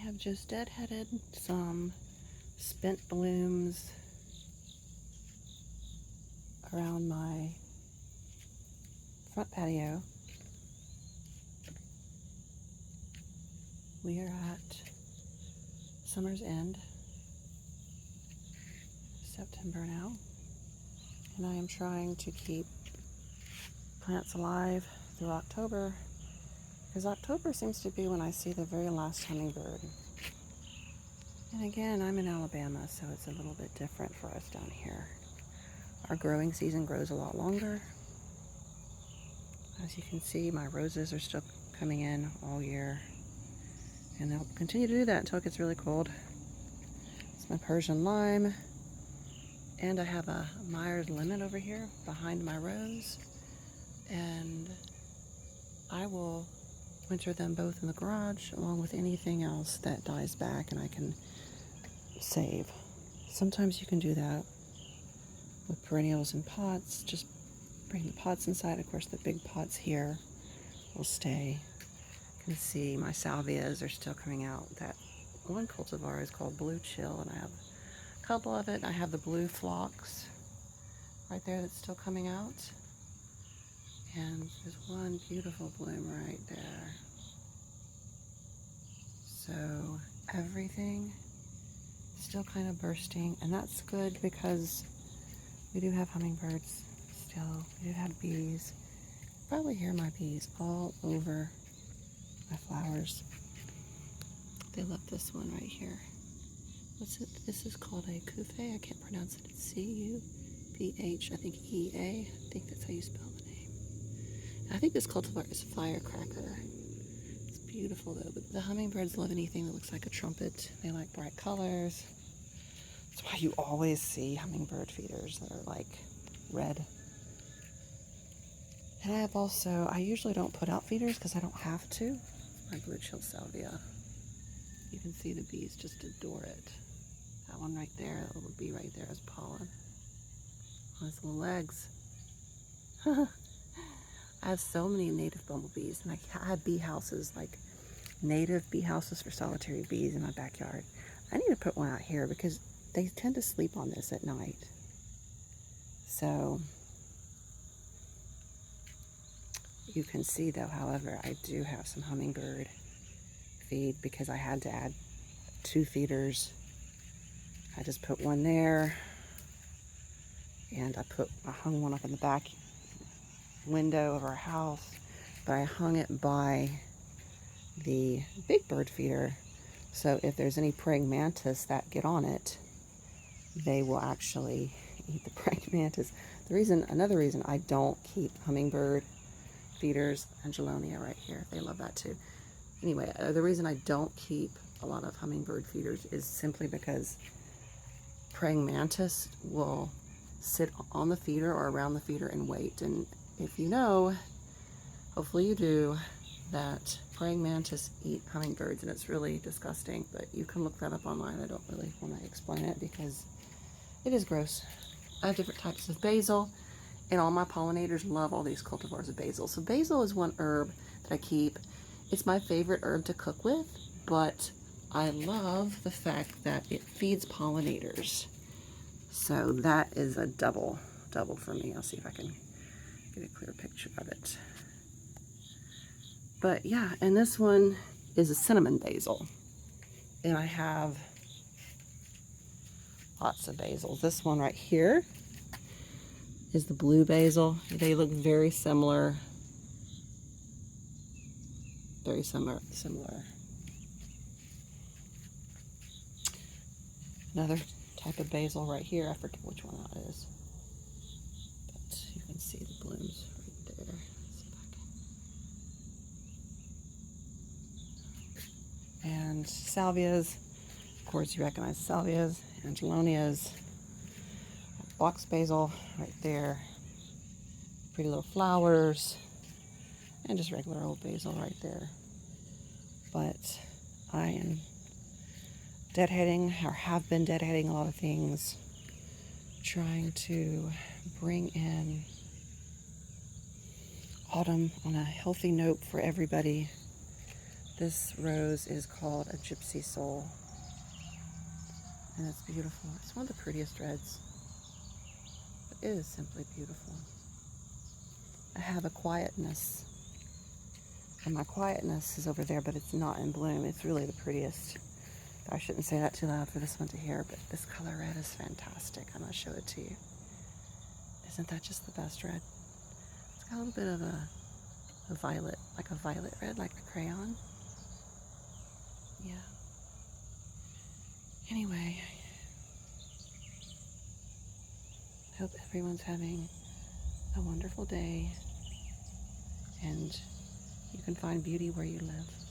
have just deadheaded some spent blooms around my front patio. We are at summer's end, September now, and I am trying to keep plants alive through October, because October seems to be when I see the very last hummingbird. And again, I'm in Alabama, so it's a little bit different for us down here. Our growing season grows a lot longer. As you can see, my roses are still coming in all year, and they'll continue to do that until it gets really cold. It's my Persian lime, and I have a Myers lemon over here behind my rose, and I will winter them both in the garage along with anything else that dies back and I can save. Sometimes you can do that with perennials in pots. Just bring the pots inside. Of course, the big pots here will stay. You can see my salvias are still coming out. That one cultivar is called Blue Chill, and I have a couple of it. I have the blue phlox right there that's still coming out. And there's one beautiful bloom right there. So everything is still kind of bursting, and that's good because we do have hummingbirds still. We do have bees. You probably hear my bees all over my flowers. They love this one right here. What's it? This is called a coupe. I can't pronounce it. It's C-U-P-H, I think E-A. I think that's how you spell the name. I think this cultivar is firecracker. It's beautiful though, but the hummingbirds love anything that looks like a trumpet. They like bright colors. That's why you always see hummingbird feeders that are like red. And I usually don't put out feeders because I don't have to. My blue chill salvia. You can see the bees just adore it. That one right there, that little bee right there is pollen. On his little legs. I have so many native bumblebees, and I have bee houses, like native bee houses for solitary bees in my backyard. I need to put one out here because they tend to sleep on this at night. So you can see though, however, I do have some hummingbird feed because I had to add 2 feeders. I just put one there, and I hung one up in the back window of our house, but I hung it by the big bird feeder, so if there's any praying mantis that get on it, they will actually eat the praying mantis. Another reason I don't keep hummingbird feeders, angelonia right here, they love that too. Anyway, the reason I don't keep a lot of hummingbird feeders is simply because praying mantis will sit on the feeder or around the feeder and wait. And if you know, hopefully you do, that praying mantis eat hummingbirds, and it's really disgusting, but you can look that up online. I don't really want to explain it because it is gross. I have different types of basil, and all my pollinators love all these cultivars of basil. So basil is one herb that I keep. It's my favorite herb to cook with, but I love the fact that it feeds pollinators. So that is a double for me. I'll see if I can get a clear picture of it. But yeah, and this one is a cinnamon basil. And I have lots of basils. This one right here is the blue basil. They look very similar. Very similar. Another type of basil right here. I forget which one that is. But you can see the blooms right there. And salvias. Of course, you recognize salvias, angelonias, box basil right there. Pretty little flowers. And just regular old basil right there. But I am deadheading, or have been deadheading a lot of things, trying to bring in autumn on a healthy note for everybody. This rose is called a gypsy soul, and it's beautiful. It's one of the prettiest reds. It is simply beautiful. I have a quietness, and my quietness is over there, but it's not in bloom. It's really the prettiest. I shouldn't say that too loud for this one to hear, but this color red is fantastic. I'm going to show it to you. Isn't that just the best red? It's got a little bit of a violet, like a violet red, like a crayon. Yeah. Anyway, I hope everyone's having a wonderful day, and you can find beauty where you live.